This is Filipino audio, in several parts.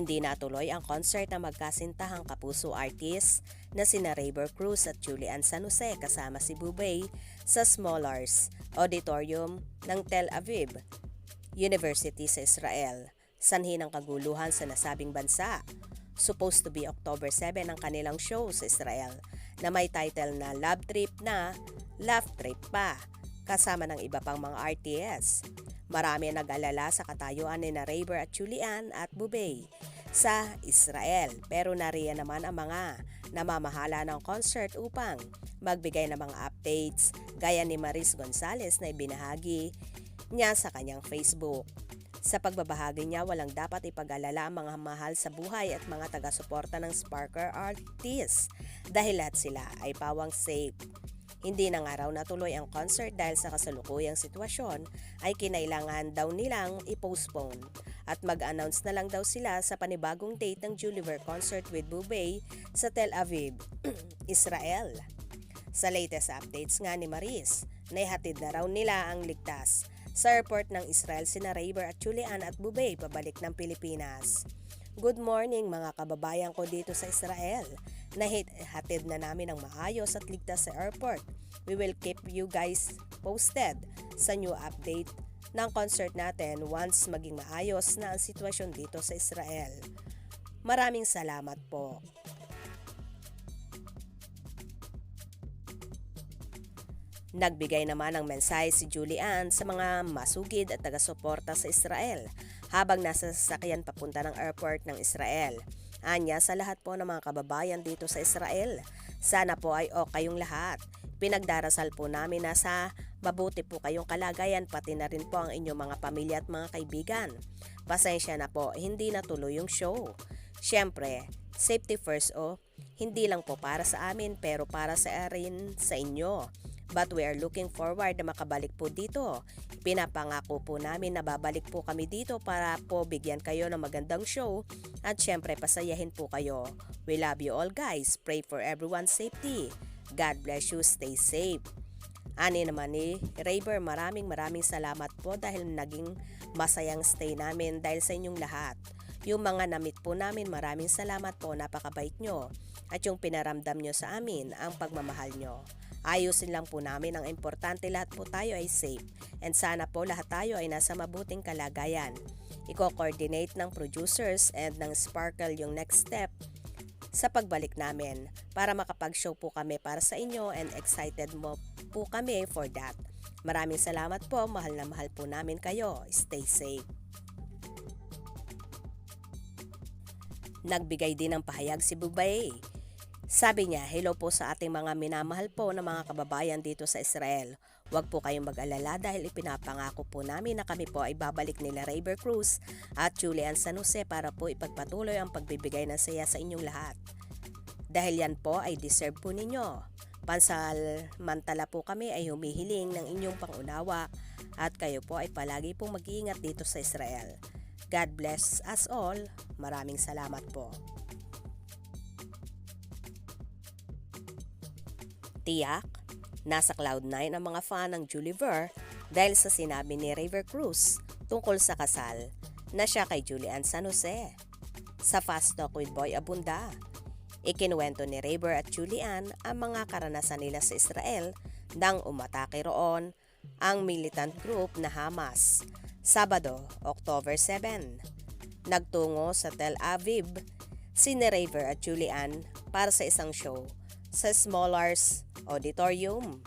Hindi natuloy ang concert ng magkasintahang kapuso artist na sina Rayber Cruz at Julian San Jose kasama si Bubay sa Smolars Auditorium ng Tel Aviv University sa Israel. Sanhi ng kaguluhan sa nasabing bansa. Supposed to be October 7 ang kanilang show sa Israel na may title na Love Trip na Laugh Trip pa, kasama ng iba pang mga RTS. Marami ang nag-alala sa katayuan ni Rayber at Julian at Bubay sa Israel, pero nariyan naman ang mga namamahala ng concert upang magbigay ng mga updates gaya ni Maris Gonzalez na ibinahagi niya sa kanyang Facebook. Sa pagbabahagi niya, walang dapat ipag-alala ang mga mahal sa buhay at mga taga-suporta ng Sparker Artists dahil lahat sila ay pawang safe. Hindi na nga raw natuloy ang concert dahil sa kasalukuyang sitwasyon ay kinailangan daw nilang i-postpone at mag-announce na lang daw sila sa panibagong date ng Juliver Concert with Bubay sa Tel Aviv, Israel. Sa latest updates nga ni Maris, naihatid na raw nila ang ligtas sa airport ng Israel sina Rayber at Julian at Bubay pabalik ng Pilipinas. Good morning mga kababayan ko dito sa Israel. Nahatid na namin ang maayos at ligtas sa airport. We will keep you guys posted sa new update ng concert natin once maging maayos na ang sitwasyon dito sa Israel. Maraming salamat po. Nagbigay naman ng mensahe si Julian sa mga masugid at taga-suporta sa Israel habang nasa sasakyan papunta ng airport ng Israel. Anya sa lahat po ng mga kababayan dito sa Israel, sana po ay okay kayong lahat. Pinagdarasal po namin na sa mabuti po kayong kalagayan pati na rin po ang inyong mga pamilya at mga kaibigan. Pasensya na po, hindi natuloy yung show. Siyempre, safety first hindi lang po para sa amin pero para sa rin sa inyo. But we are looking forward na makabalik po dito. Pinapangako po namin na babalik po kami dito para po bigyan kayo ng magandang show at syempre pasayahin po kayo. We love you all guys. Pray for everyone's safety. God bless you. Stay safe. Ani naman ni Rayber, maraming salamat po dahil naging masayang stay namin dahil sa inyong lahat. Yung mga namit po namin, maraming salamat po, napakabait nyo. At yung pinaramdam nyo sa amin, ang pagmamahal nyo. Ayusin lang po namin, ang importante lahat po tayo ay safe. And sana po lahat tayo ay nasa mabuting kalagayan. Iko-coordinate ng producers and ng Sparkle yung next step sa pagbalik namin para makapag-show po kami para sa inyo and excited mo po kami for that. Maraming salamat po, mahal na mahal po namin kayo. Stay safe. Nagbigay din ng pahayag si Bubay. Sabi niya, hello po sa ating mga minamahal po na mga kababayan dito sa Israel. Huwag po kayong mag-alala dahil ipinapangako po namin na kami po ay babalik nila Rayber Cruz at Julian San Jose para po ipagpatuloy ang pagbibigay ng saya sa inyong lahat. Dahil yan po ay deserve po ninyo. Pansamantala po kami ay humihiling ng inyong pangunawa at kayo po ay palagi pong mag-iingat dito sa Israel. God bless us all. Maraming salamat po. Tiyak, nasa Cloud9 ang mga fan ng Juliver dahil sa sinabi ni Rayber Cruz tungkol sa kasal na siya kay Julian San Jose. Sa Fast Talk with Boy Abunda, ikinuwento ni Rayber at Julian ang mga karanasan nila sa Israel nang umatake roon ang militant group na Hamas. Sabado, October 7, nagtungo sa Tel Aviv si Rayber at Julian para sa isang show sa Smolars Auditorium.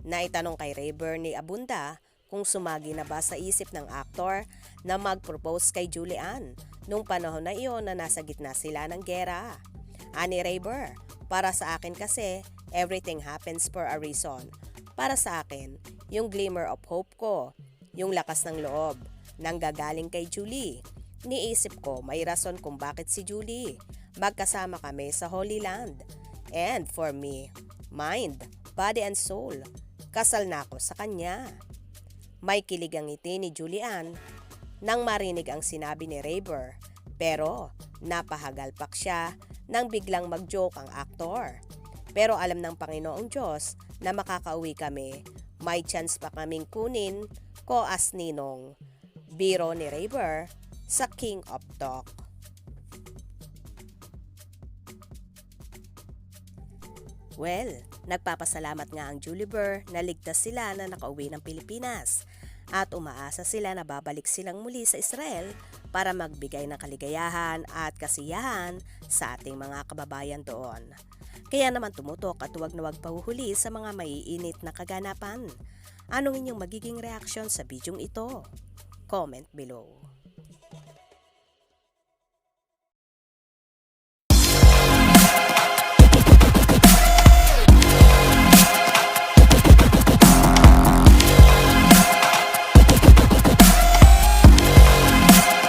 Naitanong kay Rayber ni Abunda kung sumagi na ba sa isip ng aktor na mag-propose kay Julian nung panahon na iyon na nasa gitna sila ng gera. Ani Rayber, para sa akin kasi everything happens for a reason. Para sa akin, yung glimmer of hope ko, yung lakas ng loob, nanggagaling kay Julie. Niisip ko may rason kung bakit si Julie. Magkasama kami sa Holy Land. And for me, mind, body and soul, kasal na ako sa kanya. May kilig ang ngiti ni Julian nang marinig ang sinabi ni Rayber, pero napahagalpak siya nang biglang mag-joke ang aktor. Pero alam ng Panginoong Diyos na makakauwi kami, may chance pa kaming kunin ko as ninong. Biro ni Rayber sa King of Talk. Well, nagpapasalamat nga ang Julie Burr na ligtas sila na nakauwi ng Pilipinas at umaasa sila na babalik silang muli sa Israel para magbigay ng kaligayahan at kasiyahan sa ating mga kababayan doon. Kaya naman tumutok at huwag na huwag pahuhuli sa mga maiinit na kaganapan. Anong inyong magiging reaksyon sa bidyong ito? Comment below.